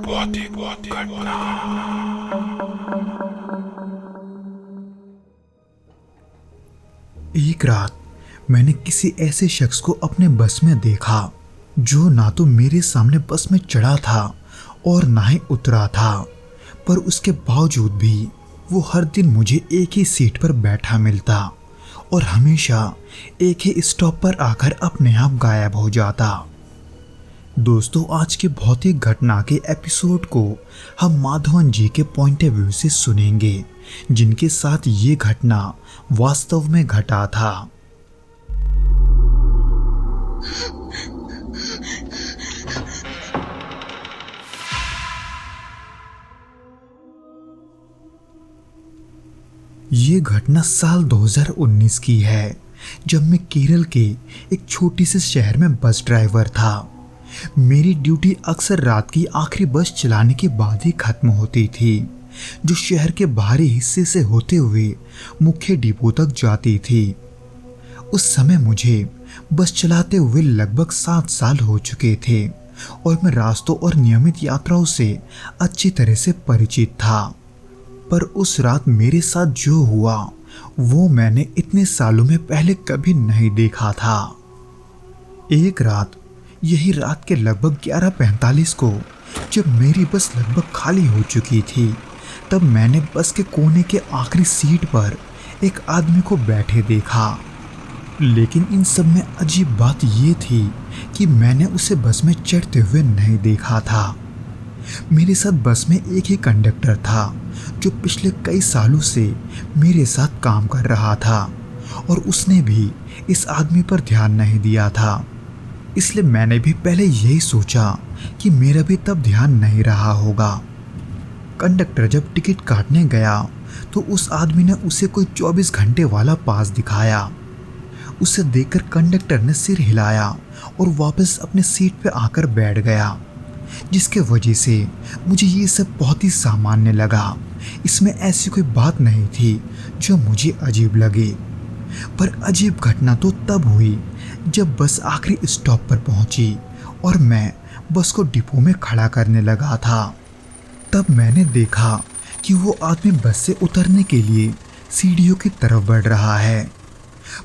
बहुत ही घटना। एक रात मैंने किसी ऐसे शख्स को अपने बस में देखा जो ना तो मेरे सामने बस में चढ़ा था और ना ही उतरा था, पर उसके बावजूद भी वो हर दिन मुझे एक ही सीट पर बैठा मिलता और हमेशा एक ही स्टॉप पर आकर अपने आप गायब हो जाता। दोस्तों, आज के भौतिक घटना के एपिसोड को हम माधवन जी के पॉइंट ऑफ व्यू से सुनेंगे, जिनके साथ ये घटना वास्तव में घटा था। ये घटना साल 2019 की है, जब मैं केरल के एक छोटी से शहर में बस ड्राइवर था। मेरी ड्यूटी अक्सर रात की आखिरी बस चलाने के बाद ही खत्म होती थी, जो शहर के बाहरी हिस्से से होते हुए मुख्य डिपो तक जाती थी। उस समय मुझे बस चलाते हुए लगभग 7 साल हो चुके थे और मैं रास्तों और नियमित यात्राओं से अच्छी तरह से परिचित था। पर उस रात मेरे साथ जो हुआ वो मैंने इतने सालों में पहले कभी नहीं देखा था। एक रात, यही रात के लगभग 11:45 को, जब मेरी बस लगभग खाली हो चुकी थी, तब मैंने बस के कोने के आखिरी सीट पर एक आदमी को बैठे देखा। लेकिन इन सब में अजीब बात ये थी कि मैंने उसे बस में चढ़ते हुए नहीं देखा था। मेरे साथ बस में एक ही कंडक्टर था जो पिछले कई सालों से मेरे साथ काम कर रहा था और उसने भी इस आदमी पर ध्यान नहीं दिया था। इसलिए मैंने भी पहले यही सोचा कि मेरा भी तब ध्यान नहीं रहा होगा। कंडक्टर जब टिकट काटने गया तो उस आदमी ने उसे कोई 24 घंटे वाला पास दिखाया। उसे देखकर कंडक्टर ने सिर हिलाया और वापस अपने सीट पर आकर बैठ गया, जिसके वजह से मुझे ये सब बहुत ही सामान्य लगा। इसमें ऐसी कोई बात नहीं थी जो मुझे अजीब लगे। पर अजीब घटना तो तब हुई जब बस आखिरी स्टॉप पर पहुंची और मैं बस को डिपो में खड़ा करने लगा था। तब मैंने देखा कि वो आदमी बस से उतरने के लिए सीढ़ियों की तरफ बढ़ रहा है,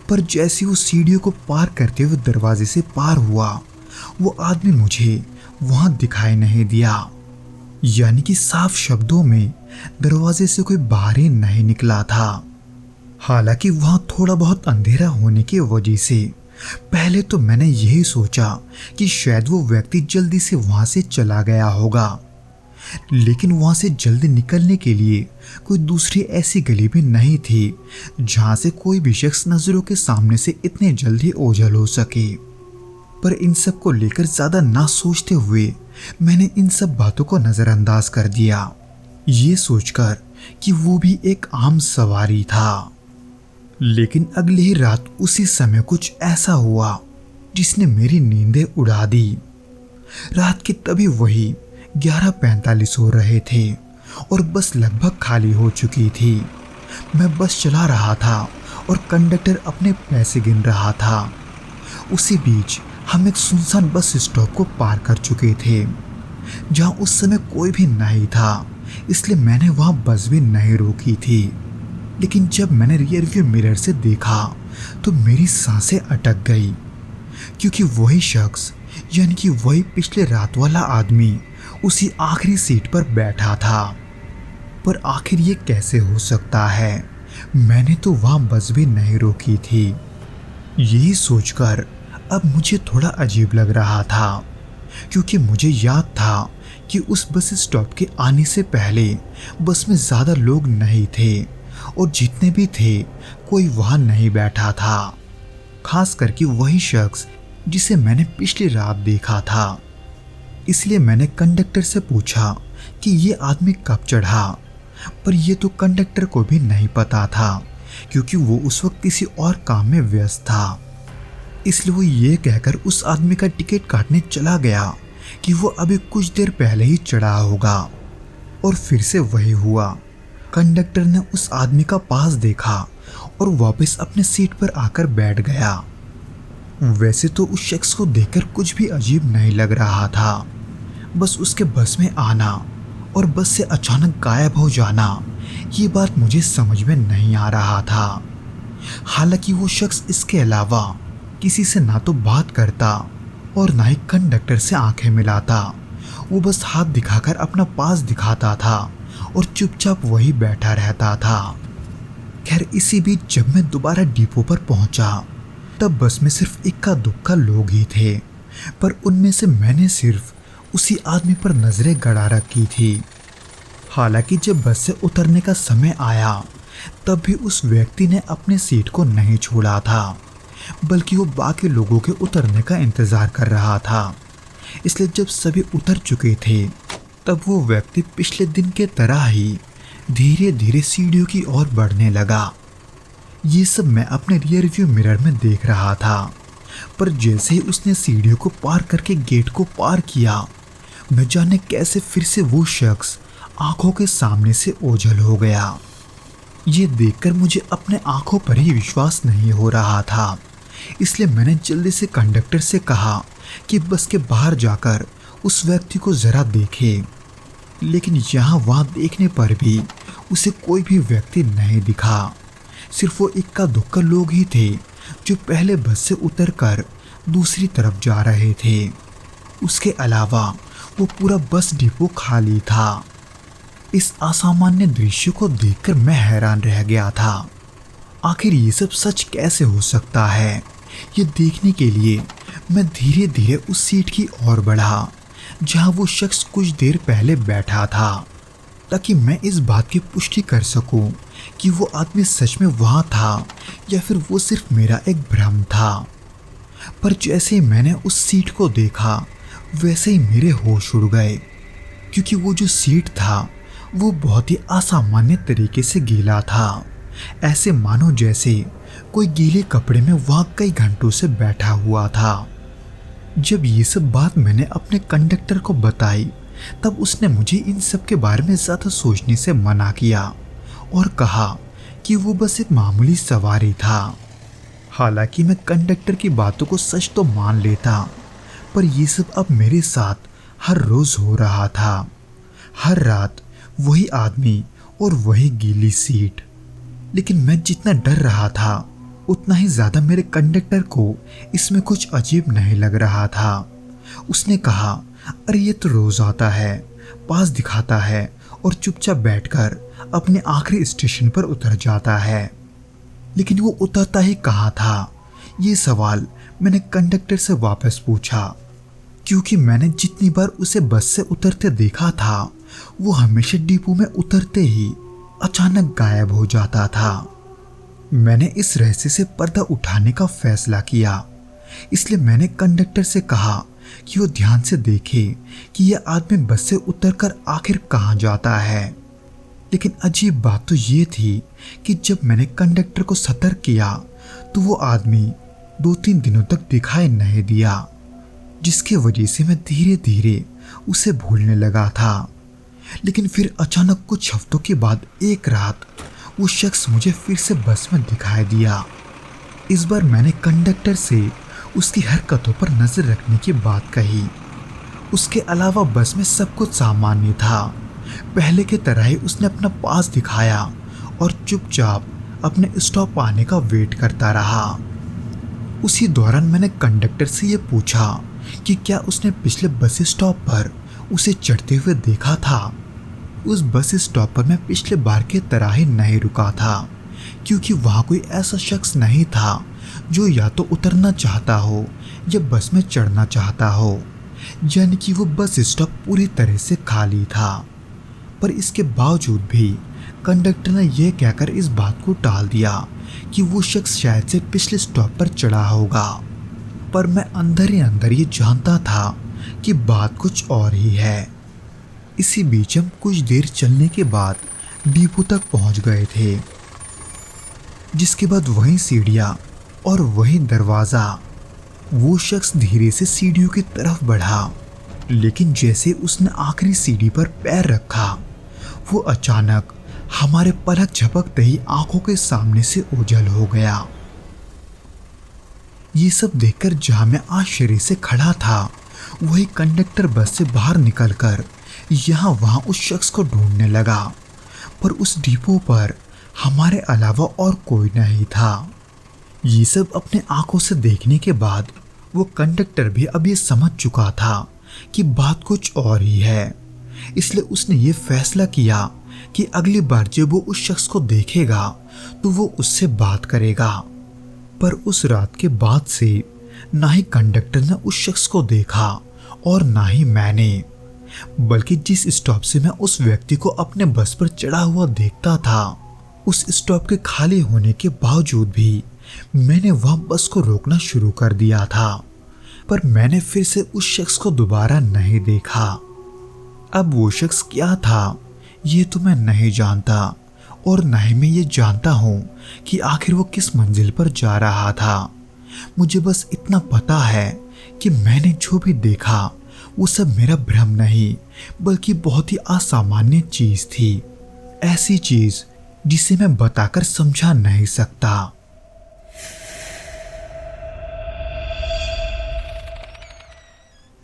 पर जैसे वो सीढ़ियों को पार करते हुए दरवाजे से पार हुआ, वो आदमी मुझे वहां दिखाई नहीं दिया। यानी कि साफ शब्दों में दरवाजे से कोई बाहर ही नहीं निकला था। हालांकि वहां थोड़ा बहुत अंधेरा होने की वजह से पहले तो मैंने यही सोचा कि शायद वो व्यक्ति जल्दी से वहां से चला गया होगा, लेकिन वहां से जल्दी निकलने के लिए कोई दूसरी ऐसी गली भी नहीं थी जहां से कोई भी शख्स नजरों के सामने से इतने जल्दी ओझल हो सके। पर इन सब को लेकर ज्यादा ना सोचते हुए मैंने इन सब बातों को नजरअंदाज कर दिया, ये सोचकर कि वो भी एक आम सवारी था। लेकिन अगली ही रात उसी समय कुछ ऐसा हुआ जिसने मेरी नींदें उड़ा दी। रात के तभी वही 11:45 हो रहे थे और बस लगभग खाली हो चुकी थी। मैं बस चला रहा था और कंडक्टर अपने पैसे गिन रहा था। उसी बीच हम एक सुनसान बस स्टॉप को पार कर चुके थे, जहां उस समय कोई भी नहीं था, इसलिए मैंने वहां बस भी नहीं रोकी थी। लेकिन जब मैंने रियर व्यू मिरर से देखा तो मेरी सांसें अटक गई, क्योंकि वही शख्स, यानी कि वही पिछले रात वाला आदमी, उसी आखिरी सीट पर बैठा था। पर आखिर ये कैसे हो सकता है? मैंने तो वहां बस भी नहीं रोकी थी। यही सोचकर अब मुझे थोड़ा अजीब लग रहा था, क्योंकि मुझे याद था कि उस बस स्टॉप के आने से पहले बस में ज़्यादा लोग नहीं थे और जितने भी थे कोई वहाँ नहीं बैठा था, खास करके वही शख्स जिसे मैंने पिछली रात देखा था। इसलिए मैंने कंडक्टर से पूछा कि ये आदमी कब चढ़ा, पर यह तो कंडक्टर को भी नहीं पता था, क्योंकि वो उस वक्त किसी और काम में व्यस्त था। इसलिए वो ये कहकर उस आदमी का टिकट काटने चला गया कि वो अभी कुछ देर पहले ही चढ़ा होगा। और फिर से वही हुआ, कंडक्टर ने उस आदमी का पास देखा और वापस अपने सीट पर आकर बैठ गया। वैसे तो उस शख्स को देखकर कुछ भी अजीब नहीं लग रहा था, बस उसके बस में आना और बस से अचानक गायब हो जाना, ये बात मुझे समझ में नहीं आ रहा था। हालांकि वो शख्स इसके अलावा किसी से ना तो बात करता और ना ही कंडक्टर से आंखें मिलाता। वो बस हाथ दिखाकर अपना पास दिखाता था और चुपचाप वही बैठा रहता था। खैर, इसी बीच जब मैं दोबारा डिपो पर पहुंचा तब बस में सिर्फ इक्का दुक्का लोग ही थे, पर उनमें से मैंने सिर्फ उसी आदमी पर नजरें गड़ा रखी थी। हालांकि जब बस से उतरने का समय आया तब भी उस व्यक्ति ने अपने सीट को नहीं छोड़ा था, बल्कि वो बाकी लोगों के उतरने का इंतजार कर रहा था। इसलिए जब सभी उतर चुके थे तब वो व्यक्ति पिछले दिन के तरह ही धीरे धीरे सीढ़ियों की ओर बढ़ने लगा। ये सब मैं अपने रियर व्यू मिरर में देख रहा था, पर जैसे ही उसने सीढ़ियों को पार करके गेट को पार किया, न जाने कैसे फिर से वो शख्स आंखों के सामने से ओझल हो गया। ये देखकर मुझे अपने आंखों पर ही विश्वास नहीं हो रहा था। इसलिए मैंने जल्दी से कंडक्टर से कहा कि बस के बाहर जाकर उस व्यक्ति को जरा देखे, लेकिन यहाँ वहाँ देखने पर भी उसे कोई भी व्यक्ति नहीं दिखा। सिर्फ वो इक्का दुक्का लोग ही थे जो पहले बस से उतरकर दूसरी तरफ जा रहे थे। उसके अलावा वो पूरा बस डिपो खाली था। इस असामान्य दृश्य को देखकर मैं हैरान रह गया था। आखिर ये सब सच कैसे हो सकता है? ये देखने के लिए मैं धीरे धीरे उस सीट की ओर बढ़ा जहां वो शख्स कुछ देर पहले बैठा था, ताकि मैं इस बात की पुष्टि कर सकूं कि वो आदमी सच में वहां था या फिर वो सिर्फ मेरा एक भ्रम था। पर जैसे ही मैंने उस सीट को देखा वैसे ही मेरे होश उड़ गए, क्योंकि वो जो सीट था वो बहुत ही असामान्य तरीके से गीला था। ऐसे मानो जैसे कोई गीले कपड़े में वहां कई घंटों से बैठा हुआ था। जब ये सब बात मैंने अपने कंडक्टर को बताई तब उसने मुझे इन सब के बारे में ज़्यादा सोचने से मना किया और कहा कि वो बस एक मामूली सवारी था। हालांकि मैं कंडक्टर की बातों को सच तो मान लेता, पर ये सब अब मेरे साथ हर रोज़ हो रहा था। हर रात वही आदमी और वही गीली सीट। लेकिन मैं जितना डर रहा था उतना ही ज़्यादा मेरे कंडक्टर को इसमें कुछ अजीब नहीं लग रहा था। उसने कहा, अरे ये तो रोज़ आता है, पास दिखाता है और चुपचाप बैठकर अपने आखिरी स्टेशन पर उतर जाता है। लेकिन वो उतरता ही कहाँ था? ये सवाल मैंने कंडक्टर से वापस पूछा, क्योंकि मैंने जितनी बार उसे बस से उतरते देखा था वो हमेशा डिपो में उतरते ही अचानक गायब हो जाता था। मैंने इस रहस्य से पर्दा उठाने का फैसला किया। इसलिए मैंने कंडक्टर से कहा कि वो ध्यान से देखे कि यह आदमी बस से उतरकर आखिर कहाँ जाता है। लेकिन अजीब बात तो ये थी कि जब मैंने कंडक्टर को सतर्क किया तो वो आदमी 2-3 दिनों तक दिखाई नहीं दिया, जिसकी वजह से मैं धीरे धीरे उसे भूलने लगा था। लेकिन फिर अचानक कुछ हफ्तों के बाद एक रात वो शख्स मुझे फिर से बस में दिखाई दिया। इस बार मैंने कंडक्टर से उसकी हरकतों पर नजर रखने की बात कही। उसके अलावा बस में सब कुछ सामान्य था। पहले की तरह ही उसने अपना पास दिखाया और चुपचाप अपने स्टॉप आने का वेट करता रहा। उसी दौरान मैंने कंडक्टर से ये पूछा कि क्या उसने पिछले बस स्टॉप पर उसे चढ़ते हुए देखा था। उस बस स्टॉप पर मैं पिछले बार के तरह ही नहीं रुका था, क्योंकि वहाँ कोई ऐसा शख्स नहीं था जो या तो उतरना चाहता हो या बस में चढ़ना चाहता हो, यानी कि वो बस स्टॉप पूरी तरह से खाली था। पर इसके बावजूद भी कंडक्टर ने यह कहकर इस बात को टाल दिया कि वो शख्स शायद से पिछले स्टॉप पर चढ़ा होगा। पर मैं अंदर ही अंदर ये जानता था कि बात कुछ और ही है। इसी बीच हम कुछ देर चलने के बाद डिपो तक पहुंच गए थे, जिसके बाद वही सीढ़ियां और वही दरवाज़ा। वो शख्स धीरे से सीढ़ियों की तरफ बढ़ा, लेकिन जैसे उसने आखिरी सीढ़ी पर पैर रखा वो अचानक हमारे पलक झपकते ही आंखों के सामने से ओझल हो गया। ये सब देखकर जहां मैं आश्चर्य से खड़ा था वही कंडक्टर बस से बाहर निकलकर यहाँ वहाँ उस शख्स को ढूंढने लगा, पर उस डिपो पर हमारे अलावा और कोई नहीं था। ये सब अपने आंखों से देखने के बाद वो कंडक्टर भी अब ये समझ चुका था कि बात कुछ और ही है, इसलिए उसने ये फैसला किया कि अगली बार जब वो उस शख्स को देखेगा तो वो उससे बात करेगा। पर उस रात के बाद से ना ही कंडक्टर ने उस शख्स को देखा और ना ही मैंने, बल्कि जिस स्टॉप से मैं उस व्यक्ति को अपने बस पर चढ़ा हुआ देखता था, उस स्टॉप के खाली होने के बावजूद भी मैंने वहां बस को रोकना शुरू कर दिया था। पर मैंने फिर से उस शख्स को दोबारा नहीं देखा। अब वो शख्स क्या था ये तो मैं नहीं जानता, और न ही मैं ये जानता हूँ कि आखिर वो किस मंजिल पर जा रहा था। मुझे बस इतना पता है कि मैंने जो भी देखा वो सब मेरा भ्रम नहीं, बल्कि बहुत ही असामान्य चीज थी, ऐसी चीज जिसे मैं बताकर समझा नहीं सकता।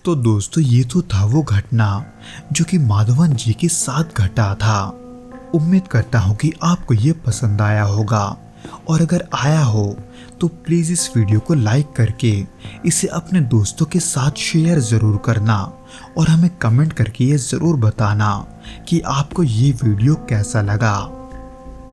तो दोस्तों, ये तो था वो घटना जो कि माधवन जी के साथ घटा था। उम्मीद करता हूँ कि आपको ये पसंद आया होगा, और अगर आया हो तो प्लीज़ इस वीडियो को लाइक करके इसे अपने दोस्तों के साथ शेयर ज़रूर करना, और हमें कमेंट करके ये ज़रूर बताना कि आपको ये वीडियो कैसा लगा।